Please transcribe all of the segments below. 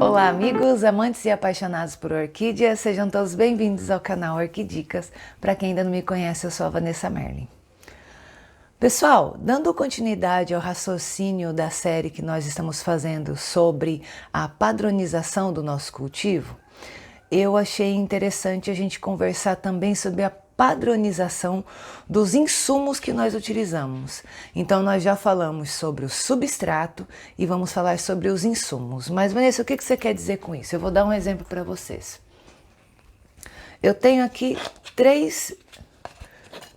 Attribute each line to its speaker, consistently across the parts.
Speaker 1: Olá amigos, amantes e apaixonados por orquídeas, sejam todos bem-vindos ao canal Orquidicas. Para quem ainda não me conhece, eu sou a Vanessa Merlin. Pessoal, dando continuidade ao raciocínio da série que nós estamos fazendo sobre a padronização do nosso cultivo, eu achei interessante a gente conversar também sobre a padronização dos insumos que nós utilizamos. Então nós já falamos sobre o substrato e vamos falar sobre os insumos. Mas Vanessa, o que você quer dizer com isso? Eu vou dar um exemplo para vocês. Eu tenho aqui 3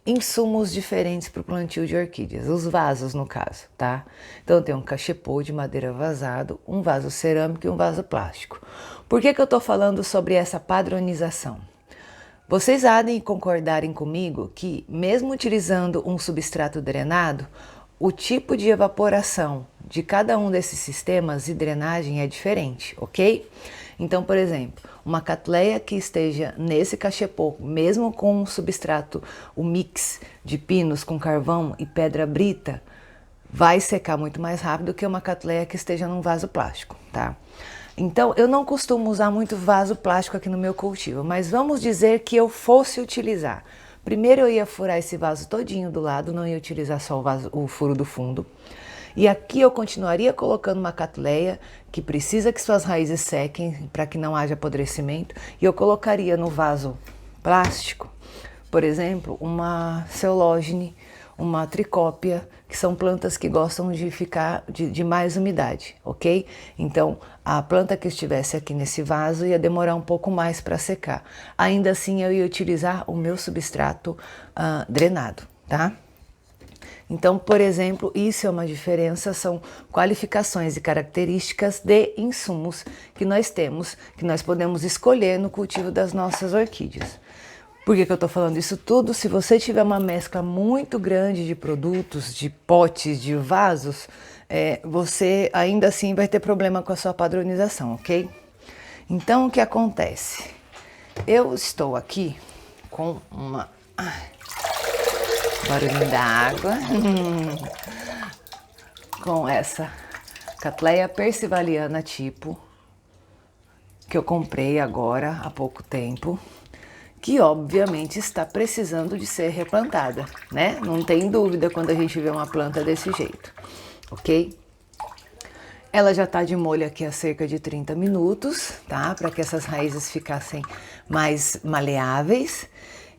Speaker 1: insumos diferentes para o plantio de orquídeas, os vasos no caso, tá? Então eu tenho um cachepô de madeira vazado, um vaso cerâmico e um vaso plástico. Por que eu estou falando sobre essa padronização? Vocês há de concordarem comigo que, mesmo utilizando um substrato drenado, o tipo de evaporação de cada um desses sistemas de drenagem é diferente, ok? Então, por exemplo, uma catleia que esteja nesse cachepô, mesmo com um substrato, o mix de pinos com carvão e pedra brita, vai secar muito mais rápido que uma catleia que esteja num vaso plástico, tá? Então, eu não costumo usar muito vaso plástico aqui no meu cultivo, mas vamos dizer que eu fosse utilizar. Primeiro eu ia furar esse vaso todinho do lado, não ia utilizar só o furo do fundo. E aqui eu continuaria colocando uma catleia que precisa que suas raízes sequem para que não haja apodrecimento. E eu colocaria no vaso plástico, por exemplo, uma ceulógene, uma tricópia, que são plantas que gostam de ficar de mais umidade, ok? Então, a planta que estivesse aqui nesse vaso ia demorar um pouco mais para secar. Ainda assim, eu ia utilizar o meu substrato drenado, tá? Então, por exemplo, isso é uma diferença, são qualificações e características de insumos que nós temos, que nós podemos escolher no cultivo das nossas orquídeas. Por que eu estou falando isso tudo? Se você tiver uma mescla muito grande de produtos, de potes, de vasos, você ainda assim vai ter problema com a sua padronização, ok? Então, o que acontece? Eu estou aqui com uma... barulhinho da água. Com essa Cattleya persivaliana tipo, que eu comprei agora há pouco tempo, que obviamente está precisando de ser replantada, né? Não tem dúvida quando a gente vê uma planta desse jeito, ok? Ela já está de molho aqui há cerca de 30 minutos, tá? Para que essas raízes ficassem mais maleáveis.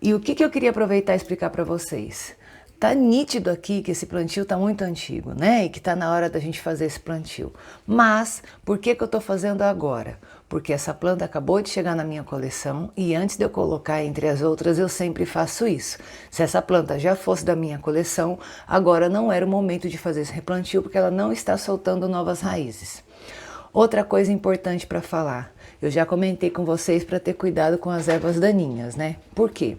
Speaker 1: E o que eu queria aproveitar e explicar para vocês? Tá nítido aqui que esse plantio tá muito antigo, né? E que tá na hora da gente fazer esse plantio. Mas, por que eu tô fazendo agora? Porque essa planta acabou de chegar na minha coleção e antes de eu colocar entre as outras, eu sempre faço isso. Se essa planta já fosse da minha coleção, agora não era o momento de fazer esse replantio porque ela não está soltando novas raízes. Outra coisa importante para falar, eu já comentei com vocês para ter cuidado com as ervas daninhas, né? Por quê?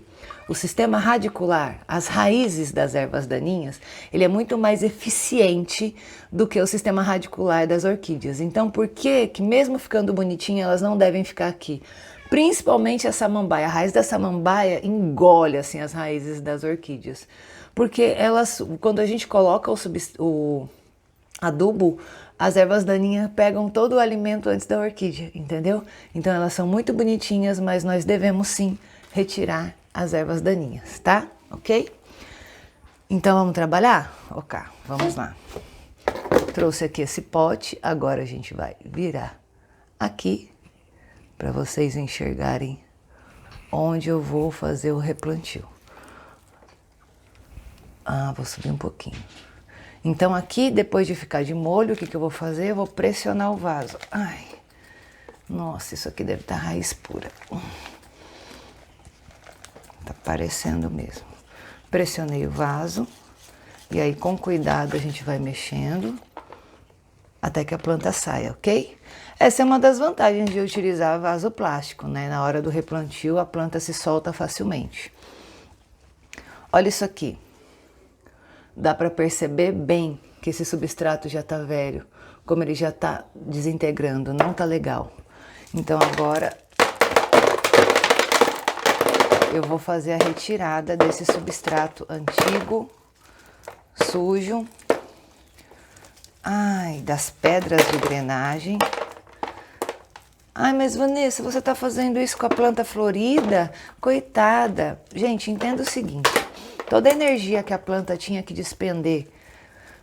Speaker 1: O sistema radicular, as raízes das ervas daninhas, ele é muito mais eficiente do que o sistema radicular das orquídeas. Então, por que mesmo ficando bonitinha, elas não devem ficar aqui? Principalmente a samambaia. A raiz da samambaia engole assim as raízes das orquídeas. Porque elas, quando a gente coloca o adubo, as ervas daninhas pegam todo o alimento antes da orquídea, entendeu? Então elas são muito bonitinhas, mas nós devemos sim retirar as ervas daninhas, tá? Ok? Então vamos trabalhar? Ok, vamos lá. Trouxe aqui esse pote, agora a gente vai virar aqui para vocês enxergarem onde eu vou fazer o replantio. Vou subir um pouquinho. Então aqui, depois de ficar de molho, o que eu vou fazer? Eu vou pressionar o vaso. Ai, nossa, isso aqui deve estar raiz pura. Tá parecendo mesmo. Pressionei o vaso e aí com cuidado a gente vai mexendo até que a planta saia, ok? Essa é uma das vantagens de utilizar vaso plástico, né? Na hora do replantio a planta se solta facilmente. Olha isso aqui. Dá para perceber bem que esse substrato já tá velho, como ele já tá desintegrando, não tá legal. Então agora eu vou fazer a retirada desse substrato antigo, sujo, das pedras de drenagem. Ai, mas Vanessa, você tá fazendo isso com a planta florida? Coitada. Gente, entenda o seguinte. Toda a energia que a planta tinha que despender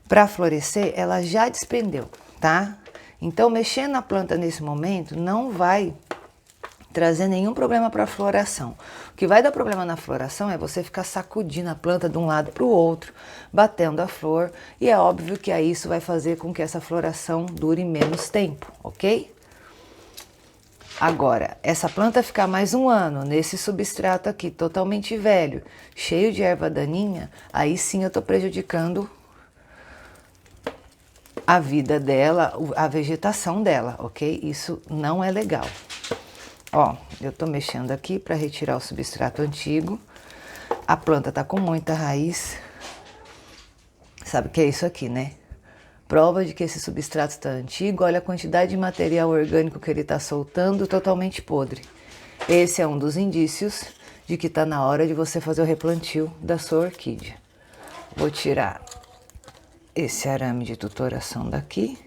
Speaker 1: para florescer, ela já despendeu, tá? Então, mexer na planta nesse momento não vai trazer nenhum problema para a floração. O que vai dar problema na floração é você ficar sacudindo a planta de um lado para o outro, batendo a flor, e é óbvio que aí isso vai fazer com que essa floração dure menos tempo, ok? Agora, essa planta ficar mais um ano nesse substrato aqui, totalmente velho, cheio de erva daninha, aí sim eu estou prejudicando a vida dela, a vegetação dela, ok? Isso não é legal. Ó, eu tô mexendo aqui para retirar o substrato antigo. A planta tá com muita raiz. Sabe o que é isso aqui, né? Prova de que esse substrato está antigo. Olha a quantidade de material orgânico que ele tá soltando, totalmente podre. Esse é um dos indícios de que tá na hora de você fazer o replantio da sua orquídea. Vou tirar esse arame de tutoração daqui.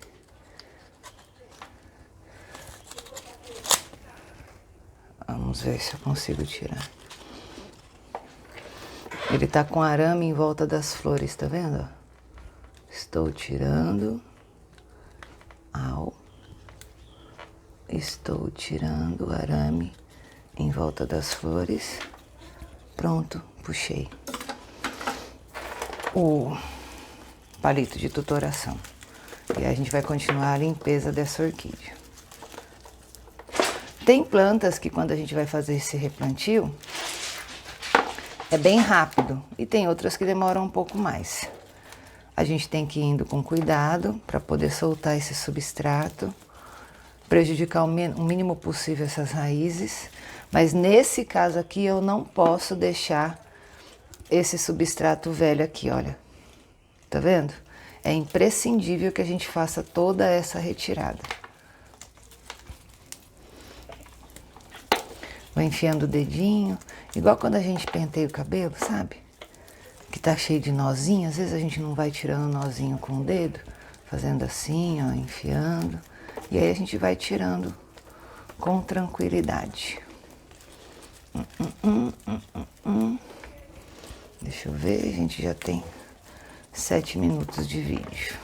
Speaker 1: Vamos ver se eu consigo tirar. Ele tá com arame em volta das flores, tá vendo? Estou tirando. Au. Estou tirando o arame em volta das flores. Pronto, puxei o palito de tutoração. E a gente vai continuar a limpeza dessa orquídea. Tem plantas que quando a gente vai fazer esse replantio, é bem rápido. E tem outras que demoram um pouco mais. A gente tem que ir indo com cuidado para poder soltar esse substrato, prejudicar o mínimo possível essas raízes. Mas nesse caso aqui eu não posso deixar esse substrato velho aqui, olha. Tá vendo? É imprescindível que a gente faça toda essa retirada. Vou enfiando o dedinho, igual quando a gente penteia o cabelo, sabe? Que tá cheio de nozinho, às vezes a gente não vai tirando nozinho com o dedo, fazendo assim, ó, enfiando. E aí a gente vai tirando com tranquilidade. Deixa eu ver, a gente já tem 7 minutos de vídeo.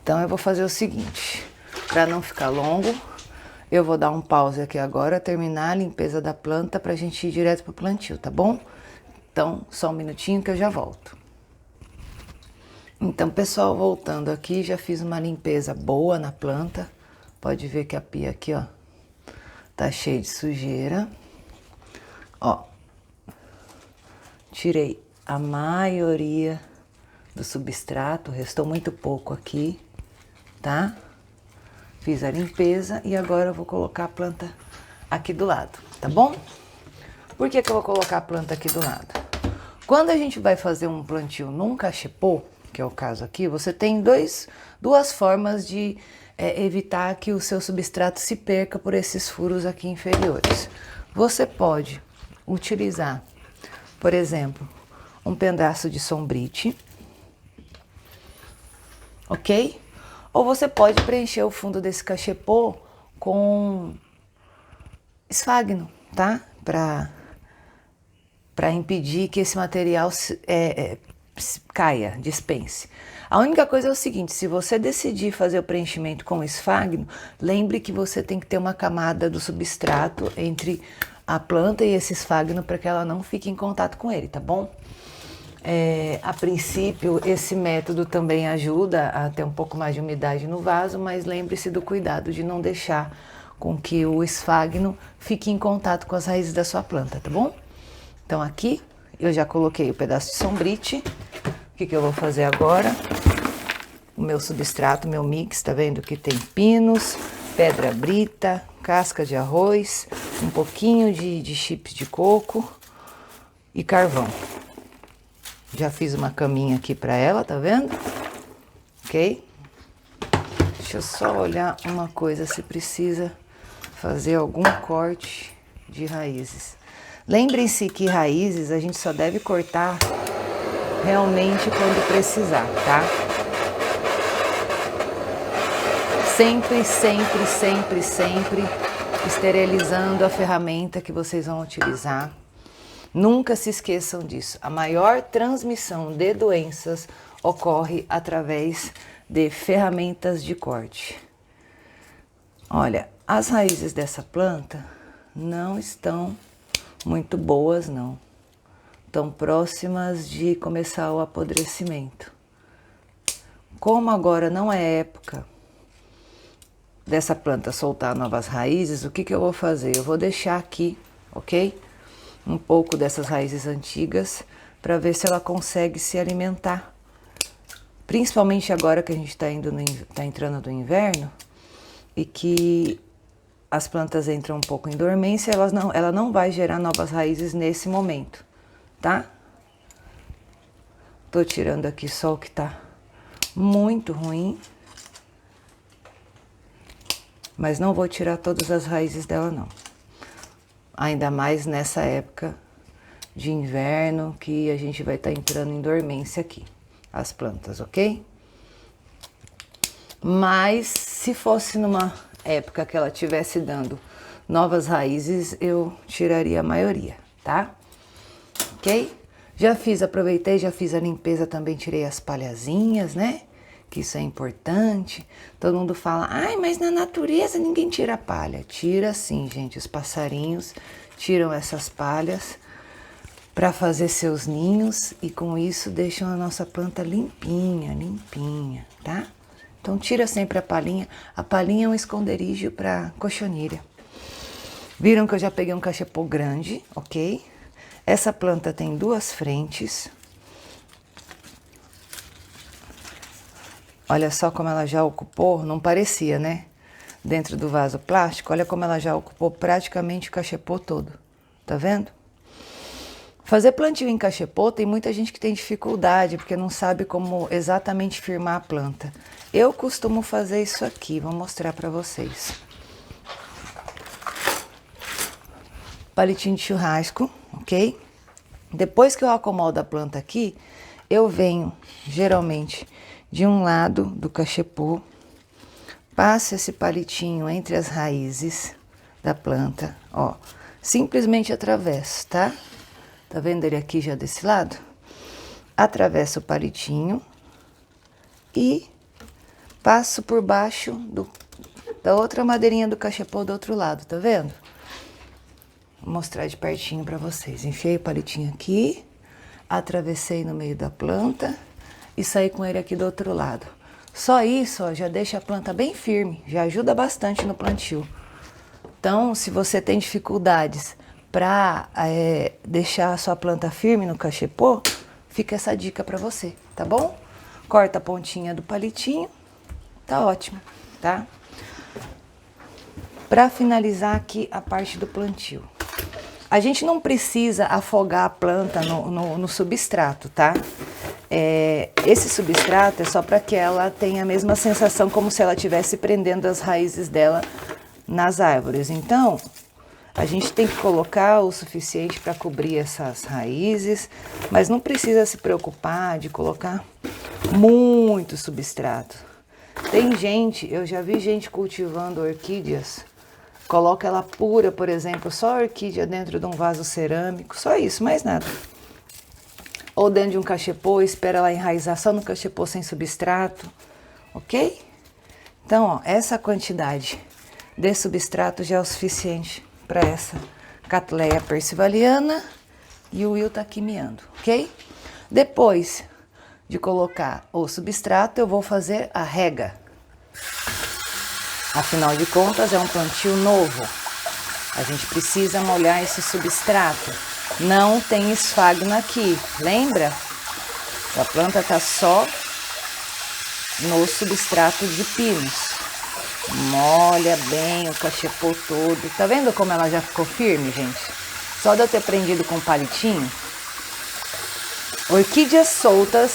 Speaker 1: Então eu vou fazer o seguinte, para não ficar longo, eu vou dar um pause aqui agora, terminar a limpeza da planta pra gente ir direto pro plantio, tá bom? Então, só um minutinho que eu já volto. Então, pessoal, voltando aqui, já fiz uma limpeza boa na planta. Pode ver que a pia aqui, ó, tá cheia de sujeira. Ó, tirei a maioria do substrato, restou muito pouco aqui, tá? Fiz a limpeza e agora eu vou colocar a planta aqui do lado, tá bom? Por que eu vou colocar a planta aqui do lado? Quando a gente vai fazer um plantio num cachepô, que é o caso aqui, você tem duas formas de evitar que o seu substrato se perca por esses furos aqui inferiores. Você pode utilizar, por exemplo, um pedaço de sombrite, ok? Ou você pode preencher o fundo desse cachepô com esfagno, tá? Para impedir que esse material caia, dispense. A única coisa é o seguinte, se você decidir fazer o preenchimento com esfagno, lembre que você tem que ter uma camada do substrato entre a planta e esse esfagno para que ela não fique em contato com ele, tá bom? A princípio, esse método também ajuda a ter um pouco mais de umidade no vaso, mas lembre-se do cuidado de não deixar com que o esfagno fique em contato com as raízes da sua planta, tá bom? Então aqui eu já coloquei o pedaço de sombrite. O que eu vou fazer agora? O meu substrato, meu mix, tá vendo que tem pinos, pedra brita, casca de arroz, um pouquinho de chips de coco e carvão. Já fiz uma caminha aqui para ela, tá vendo? Ok? Deixa eu só olhar uma coisa, se precisa fazer algum corte de raízes. Lembrem-se que raízes a gente só deve cortar realmente quando precisar, tá? Sempre, sempre, sempre, sempre esterilizando a ferramenta que vocês vão utilizar. Nunca se esqueçam disso. A maior transmissão de doenças ocorre através de ferramentas de corte. Olha, as raízes dessa planta não estão muito boas, não. Estão próximas de começar o apodrecimento. Como agora não é época dessa planta soltar novas raízes, o que eu vou fazer? Eu vou deixar aqui, ok? Um pouco dessas raízes antigas para ver se ela consegue se alimentar. Principalmente agora que a gente está entrando no inverno e que as plantas entram um pouco em dormência, ela não vai gerar novas raízes nesse momento, tá? Tô tirando aqui só o que tá muito ruim. Mas não vou tirar todas as raízes dela, não. Ainda mais nessa época de inverno que a gente vai estar entrando em dormência aqui, as plantas, ok? Mas se fosse numa época que ela estivesse dando novas raízes, eu tiraria a maioria, tá? Ok? Aproveitei, já fiz a limpeza também, tirei as palhazinhas, né? Que isso é importante. Todo mundo fala, ai, mas na natureza ninguém tira palha. Tira sim, gente. Os passarinhos tiram essas palhas para fazer seus ninhos e com isso deixam a nossa planta limpinha, limpinha, tá? Então tira sempre a palhinha. A palhinha é um esconderijo para cochoneira. Viram que eu já peguei um cachepô grande, ok? Essa planta tem duas frentes. Olha só como ela já ocupou, não parecia, né? Dentro do vaso plástico, olha como ela já ocupou praticamente o cachepô todo. Tá vendo? Fazer plantio em cachepô, tem muita gente que tem dificuldade, porque não sabe como exatamente firmar a planta. Eu costumo fazer isso aqui, vou mostrar pra vocês. Palitinho de churrasco, ok? Depois que eu acomodo a planta aqui, eu venho, geralmente, de um lado do cachepô, passo esse palitinho entre as raízes da planta, ó, simplesmente atravesso, tá? Tá vendo ele aqui já desse lado? Atravesso o palitinho e passo por baixo da outra madeirinha do cachepô do outro lado, tá vendo? Vou mostrar de pertinho pra vocês. Enfiei o palitinho aqui, atravessei no meio da planta e saí com ele aqui do outro lado. Só isso, ó, já deixa a planta bem firme, já ajuda bastante no plantio. Então, se você tem dificuldades para deixar a sua planta firme no cachepô, fica essa dica para você, tá bom? Corta a pontinha do palitinho, tá ótimo, tá? Para finalizar aqui a parte do plantio. A gente não precisa afogar a planta no substrato, tá? Esse substrato é só para que ela tenha a mesma sensação como se ela estivesse prendendo as raízes dela nas árvores. Então, a gente tem que colocar o suficiente para cobrir essas raízes, mas não precisa se preocupar de colocar muito substrato. Tem gente, eu já vi gente cultivando orquídeas, coloca ela pura, por exemplo, só a orquídea dentro de um vaso cerâmico, só isso, mais nada. Ou dentro de um cachepô, espera ela enraizar só no cachepô sem substrato, ok? Então, ó, essa quantidade de substrato já é o suficiente para essa Cattleya persivaliana e o Will tá aqui miando, ok? Depois de colocar o substrato, eu vou fazer a rega. Afinal de contas, é um plantio novo. A gente precisa molhar esse substrato. Não tem esfagno aqui, lembra? A planta tá só no substrato de pinos. Molha bem o cachepô todo. Tá vendo como ela já ficou firme, gente? Só de eu ter prendido com um palitinho. Orquídeas soltas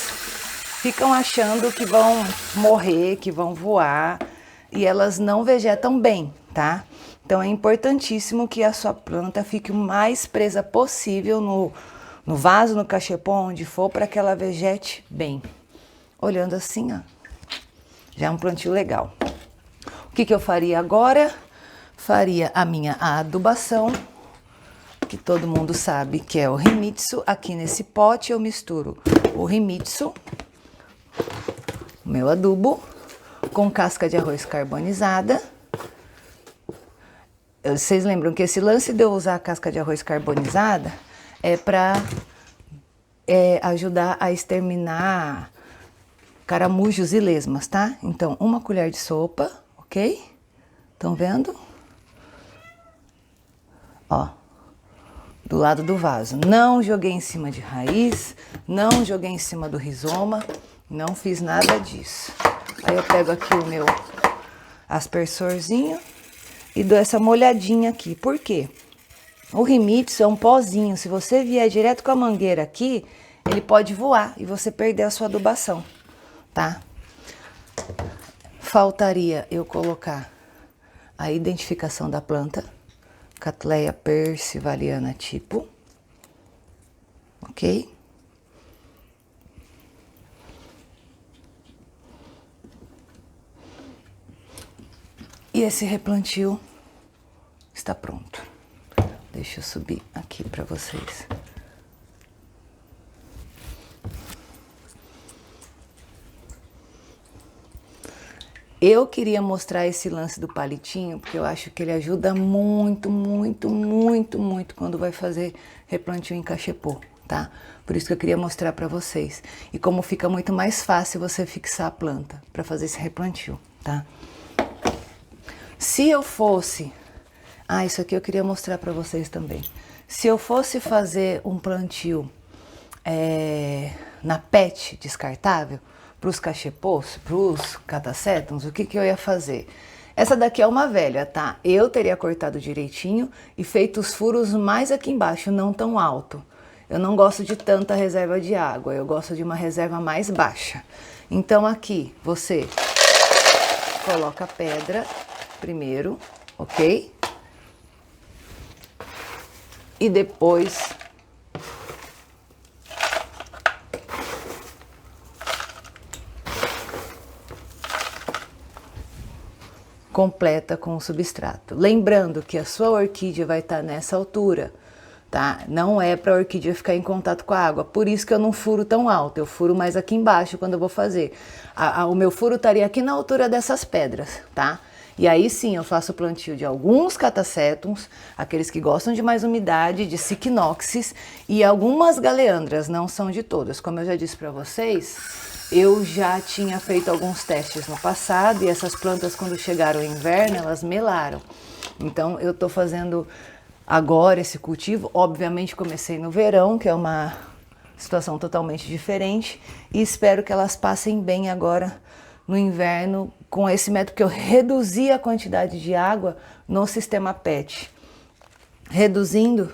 Speaker 1: ficam achando que vão morrer, que vão voar, e elas não vegetam bem, tá? Então é importantíssimo que a sua planta fique o mais presa possível no vaso, no cachepô, onde for, para que ela vegete bem. Olhando assim, ó, já é um plantio legal. O que eu faria agora? Faria a minha adubação, que todo mundo sabe que é o Himitsu. Aqui nesse pote eu misturo o Himitsu, o meu adubo, com casca de arroz carbonizada. Vocês lembram que esse lance de eu usar a casca de arroz carbonizada é para ajudar a exterminar caramujos e lesmas, tá? Então, 1 colher de sopa, ok? Estão vendo? Ó, do lado do vaso. Não joguei em cima de raiz, não joguei em cima do rizoma, não fiz nada disso. Aí eu pego aqui o meu aspersorzinho e dou essa molhadinha aqui. Por quê? O Himitsu é um pozinho. Se você vier direto com a mangueira aqui, ele pode voar e você perder a sua adubação, tá? Faltaria eu colocar a identificação da planta, Cattleya persivaliana tipo, ok? E esse replantio está pronto. Deixa eu subir aqui para vocês. Eu queria mostrar esse lance do palitinho, porque eu acho que ele ajuda muito, muito, muito, muito quando vai fazer replantio em cachepô, tá? Por isso que eu queria mostrar para vocês. E como fica muito mais fácil você fixar a planta para fazer esse replantio, tá? Se eu fosse... isso aqui eu queria mostrar para vocês também. Se eu fosse fazer um plantio na PET descartável, para os cachepôs, para os catacétons, o que eu ia fazer? Essa daqui é uma velha, tá? Eu teria cortado direitinho e feito os furos mais aqui embaixo, não tão alto. Eu não gosto de tanta reserva de água, eu gosto de uma reserva mais baixa. Então aqui você coloca a pedra primeiro, ok? E depois completa com o substrato. Lembrando que a sua orquídea vai estar nessa altura, tá? Não é para a orquídea ficar em contato com a água, por isso que eu não furo tão alto, eu furo mais aqui embaixo quando eu vou fazer. O meu furo estaria aqui na altura dessas pedras, tá? E aí sim eu faço o plantio de alguns catacétums, aqueles que gostam de mais umidade, de Cycnoxis e algumas galeandras, não são de todas. Como eu já disse para vocês, eu já tinha feito alguns testes no passado e essas plantas, quando chegaram o inverno, elas melaram. Então eu tô fazendo agora esse cultivo. Obviamente comecei no verão, que é uma situação totalmente diferente, e espero que elas passem bem agora no inverno com esse método, que eu reduzi a quantidade de água no sistema PET. Reduzindo,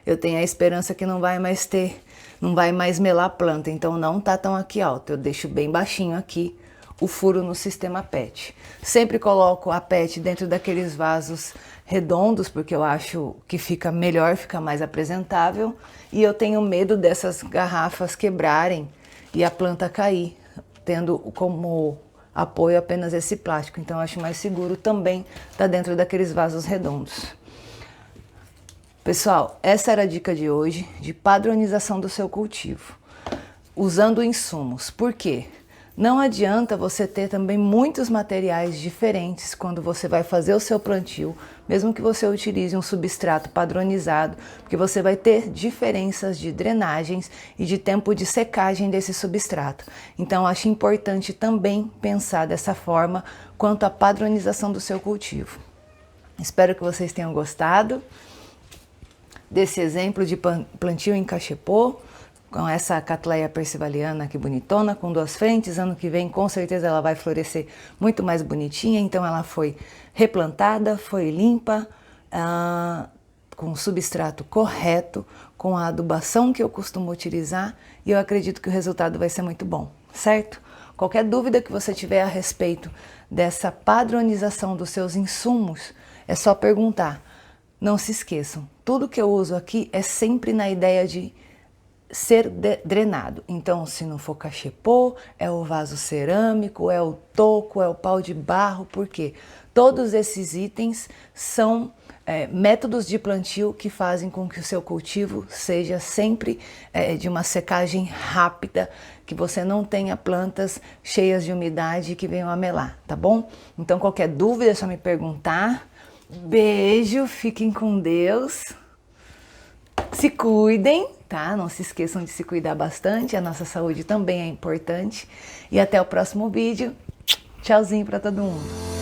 Speaker 1: eu tenho a esperança que não vai mais melar a planta, então não tá tão aqui alto. Eu deixo bem baixinho aqui o furo no sistema PET. Sempre coloco a PET dentro daqueles vasos redondos, porque eu acho que fica melhor, fica mais apresentável. E eu tenho medo dessas garrafas quebrarem e a planta cair, tendo como apoio apenas esse plástico. Então eu acho mais seguro também estar dentro daqueles vasos redondos. Pessoal, essa era a dica de hoje, de padronização do seu cultivo, usando insumos. Por quê? Não adianta você ter também muitos materiais diferentes quando você vai fazer o seu plantio, mesmo que você utilize um substrato padronizado, porque você vai ter diferenças de drenagens e de tempo de secagem desse substrato. Então, acho importante também pensar dessa forma quanto à padronização do seu cultivo. Espero que vocês tenham gostado desse exemplo de plantio em cachepô, com essa Cattleya persivaliana aqui bonitona, com 2 frentes. Ano que vem, com certeza, ela vai florescer muito mais bonitinha. Então, ela foi replantada, foi limpa, com o substrato correto, com a adubação que eu costumo utilizar, e eu acredito que o resultado vai ser muito bom, certo? Qualquer dúvida que você tiver a respeito dessa padronização dos seus insumos, é só perguntar. Não se esqueçam, tudo que eu uso aqui é sempre na ideia de ser drenado. Então, se não for cachepô, é o vaso cerâmico, é o toco, é o pau de barro, porque todos esses itens são métodos de plantio que fazem com que o seu cultivo seja sempre de uma secagem rápida, que você não tenha plantas cheias de umidade que venham a melar, tá bom? Então, qualquer dúvida é só me perguntar. Beijo, fiquem com Deus. Se cuidem, tá? Não se esqueçam de se cuidar bastante, a nossa saúde também é importante. E até o próximo vídeo. Tchauzinho para todo mundo.